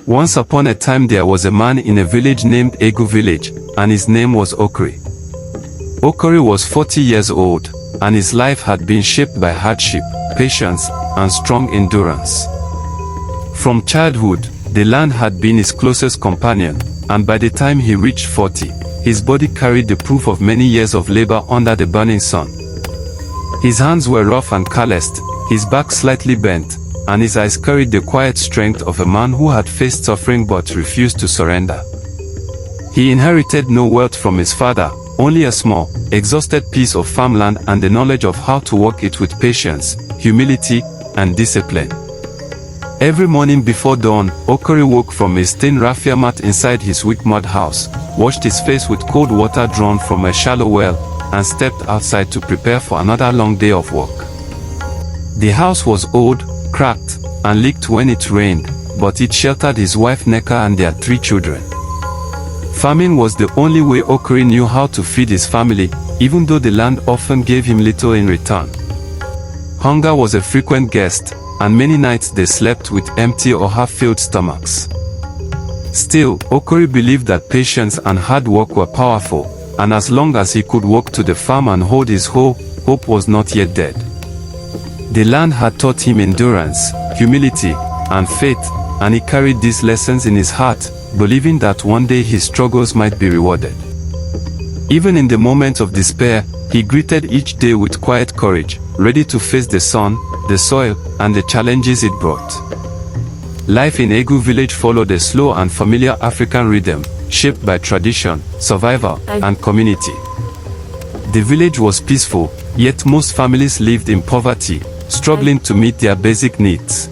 Once upon a time there was a man in a village named Egu village, and his name was Okorie. Okorie was 40 years old, and his life had been shaped by hardship, patience, and strong endurance. From childhood, the land had been his closest companion, and by the time he reached 40, his body carried the proof of many years of labor under the burning sun. His hands were rough and calloused, his back slightly bent, and his eyes carried the quiet strength of a man who had faced suffering but refused to surrender. He inherited no wealth from his father, only a small, exhausted piece of farmland and the knowledge of how to work it with patience, humility, and discipline. Every morning before dawn, Okorie woke from his thin raffia mat inside his weak mud house, washed his face with cold water drawn from a shallow well, and stepped outside to prepare for another long day of work. The house was old, cracked, and leaked when it rained, but it sheltered his wife Neka and their 3 children. Farming was the only way Okorie knew how to feed his family, even though the land often gave him little in return. Hunger was a frequent guest, and many nights they slept with empty or half-filled stomachs. Still, Okorie believed that patience and hard work were powerful, and as long as he could walk to the farm and hold his hoe, hope was not yet dead. The land had taught him endurance, humility, and faith, and he carried these lessons in his heart, believing that one day his struggles might be rewarded. Even in the moments of despair, he greeted each day with quiet courage, ready to face the sun, the soil, and the challenges it brought. Life in Egu village followed a slow and familiar African rhythm, shaped by tradition, survival, and community. The village was peaceful, yet most families lived in poverty, struggling to meet their basic needs.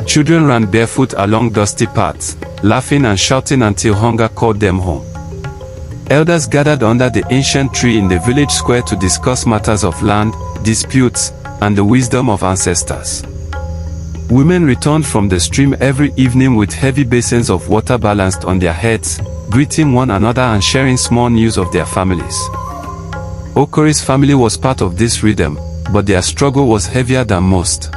Children ran barefoot along dusty paths, laughing and shouting until hunger called them home. Elders gathered under the ancient tree in the village square to discuss matters of land, disputes, and the wisdom of ancestors. Women returned from the stream every evening with heavy basins of water balanced on their heads, greeting one another and sharing small news of their families. Okorie's family was part of this rhythm, but their struggle was heavier than most.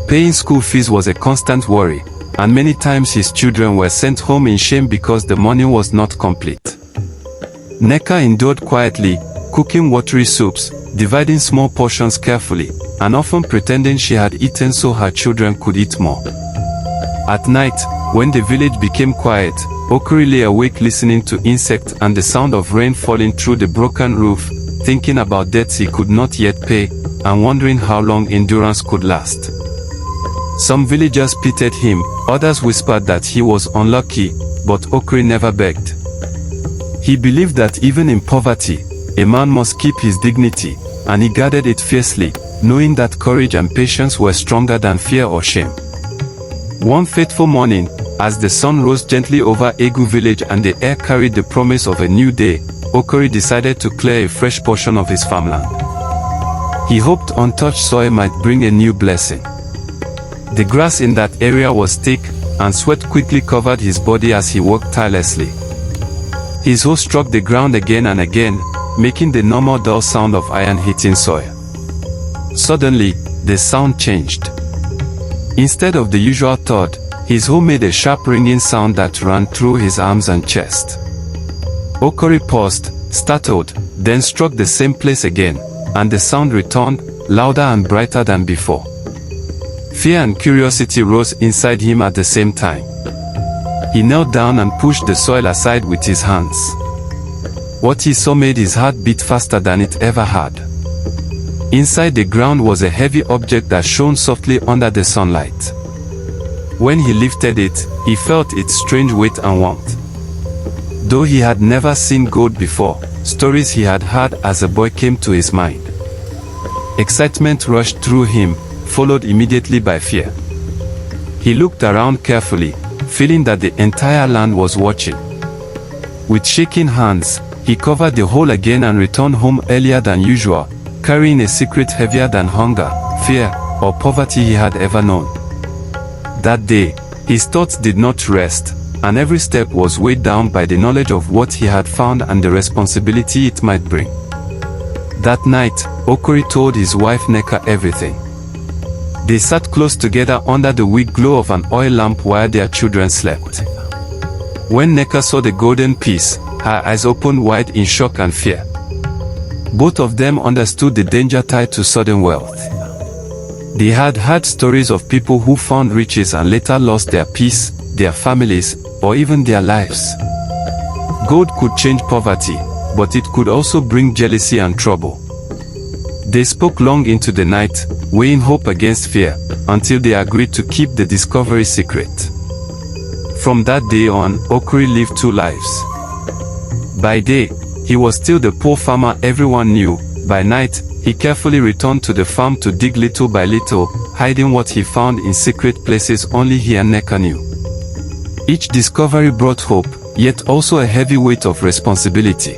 Paying school fees was a constant worry, and many times his children were sent home in shame because the money was not complete. Neka endured quietly, cooking watery soups, dividing small portions carefully, and often pretending she had eaten so her children could eat more. At night, when the village became quiet, Okorie lay awake listening to insects and the sound of rain falling through the broken roof, thinking about debts he could not yet pay, and wondering how long endurance could last. Some villagers pitied him, others whispered that he was unlucky, but Okorie never begged. He believed that even in poverty, a man must keep his dignity, and he guarded it fiercely, knowing that courage and patience were stronger than fear or shame. One fateful morning, as the sun rose gently over Egu village and the air carried the promise of a new day, Okorie decided to clear a fresh portion of his farmland. He hoped untouched soil might bring a new blessing. The grass in that area was thick, and sweat quickly covered his body as he worked tirelessly. His hoe struck the ground again and again, making the normal dull sound of iron hitting soil. Suddenly, the sound changed. Instead of the usual thud, his hoe made a sharp ringing sound that ran through his arms and chest. Okorie paused, startled, then struck the same place again, and the sound returned, louder and brighter than before. Fear and curiosity rose inside him at the same time. He knelt down and pushed the soil aside with his hands. What he saw made his heart beat faster than it ever had. Inside the ground was a heavy object that shone softly under the sunlight. When he lifted it, he felt its strange weight and warmth. Though he had never seen gold before, stories he had heard as a boy came to his mind. Excitement rushed through him, followed immediately by fear. He looked around carefully, feeling that the entire land was watching. With shaking hands, he covered the hole again and returned home earlier than usual, carrying a secret heavier than hunger, fear, or poverty he had ever known. That day, his thoughts did not rest, and every step was weighed down by the knowledge of what he had found and the responsibility it might bring. That night, Okorie told his wife Neka everything. They sat close together under the weak glow of an oil lamp while their children slept. When Neka saw the golden piece, her eyes opened wide in shock and fear. Both of them understood the danger tied to sudden wealth. They had heard stories of people who found riches and later lost their peace, their families, or even their lives. Gold could change poverty, but it could also bring jealousy and trouble. They spoke long into the night, weighing hope against fear, until they agreed to keep the discovery secret. From that day on, Okorie lived two lives. By day, he was still the poor farmer everyone knew. By night, he carefully returned to the farm to dig little by little, hiding what he found in secret places only he and Neka knew. Each discovery brought hope, yet also a heavy weight of responsibility.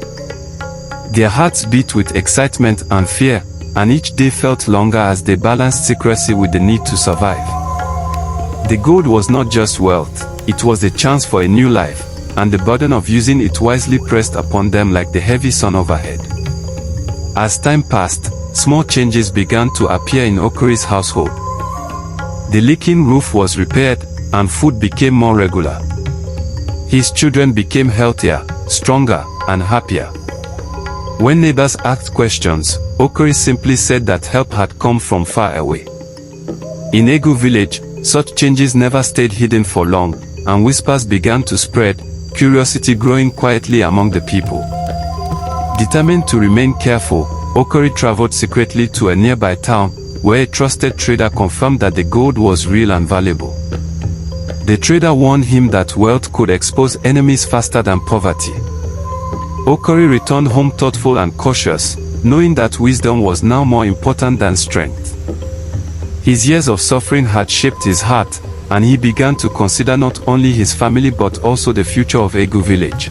Their hearts beat with excitement and fear, and each day felt longer as they balanced secrecy with the need to survive. The gold was not just wealth, it was a chance for a new life, and the burden of using it wisely pressed upon them like the heavy sun overhead. As time passed, small changes began to appear in Okorie's household. The leaking roof was repaired, and food became more regular. His children became healthier, stronger, and happier. When neighbors asked questions, Okorie simply said that help had come from far away. In Egu village, such changes never stayed hidden for long, and whispers began to spread, curiosity growing quietly among the people. Determined to remain careful, Okorie traveled secretly to a nearby town, where a trusted trader confirmed that the gold was real and valuable. The trader warned him that wealth could expose enemies faster than poverty. Okorie returned home thoughtful and cautious, knowing that wisdom was now more important than strength. His years of suffering had shaped his heart, and he began to consider not only his family but also the future of Egu village.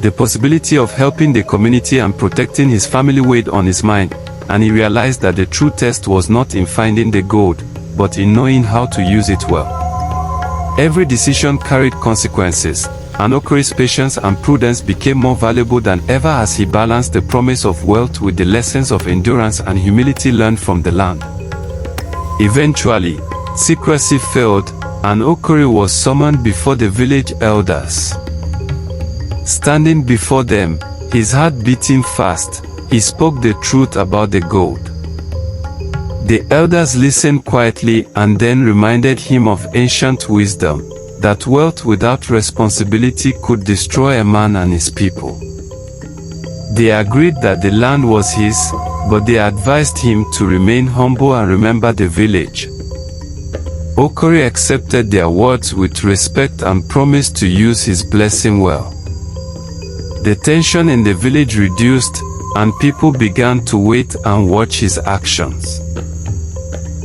The possibility of helping the community and protecting his family weighed on his mind, and he realized that the true test was not in finding the gold, but in knowing how to use it well. Every decision carried consequences, and Okorie's patience and prudence became more valuable than ever as he balanced the promise of wealth with the lessons of endurance and humility learned from the land. Eventually, secrecy failed, and Okorie was summoned before the village elders. Standing before them, his heart beating fast, he spoke the truth about the gold. The elders listened quietly and then reminded him of ancient wisdom, that wealth without responsibility could destroy a man and his people. They agreed that the land was his, but they advised him to remain humble and remember the village. Okorie accepted their words with respect and promised to use his blessing well. The tension in the village reduced, and people began to wait and watch his actions.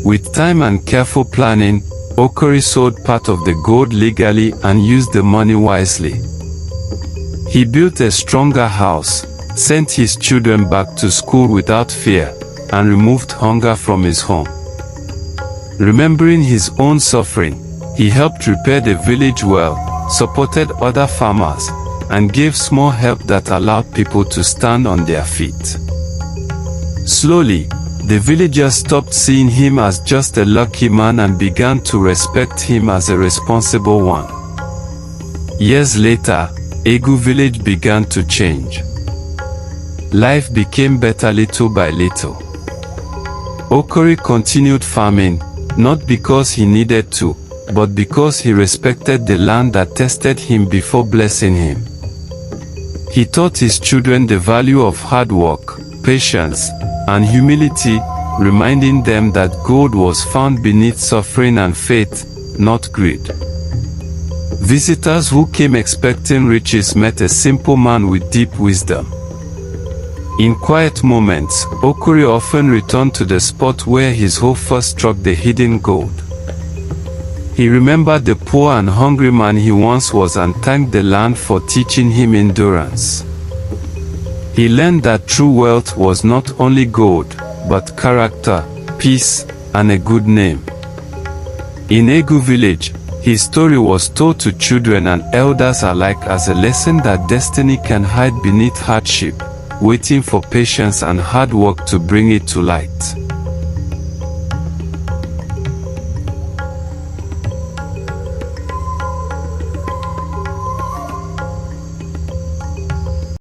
With time and careful planning, Okorie sold part of the gold legally and used the money wisely. He built a stronger house, sent his children back to school without fear, and removed hunger from his home. Remembering his own suffering, he helped repair the village well, supported other farmers, and gave small help that allowed people to stand on their feet. Slowly, the villagers stopped seeing him as just a lucky man and began to respect him as a responsible one. Years later, Egu village began to change. Life became better little by little. Okorie continued farming, not because he needed to, but because he respected the land that tested him before blessing him. He taught his children the value of hard work, patience, and humility, reminding them that gold was found beneath suffering and faith, not greed. Visitors who came expecting riches met a simple man with deep wisdom. In quiet moments, Okorie often returned to the spot where his hoe first struck the hidden gold. He remembered the poor and hungry man he once was and thanked the land for teaching him endurance. He learned that true wealth was not only gold, but character, peace, and a good name. In Egu village, his story was told to children and elders alike as a lesson that destiny can hide beneath hardship, waiting for patience and hard work to bring it to light.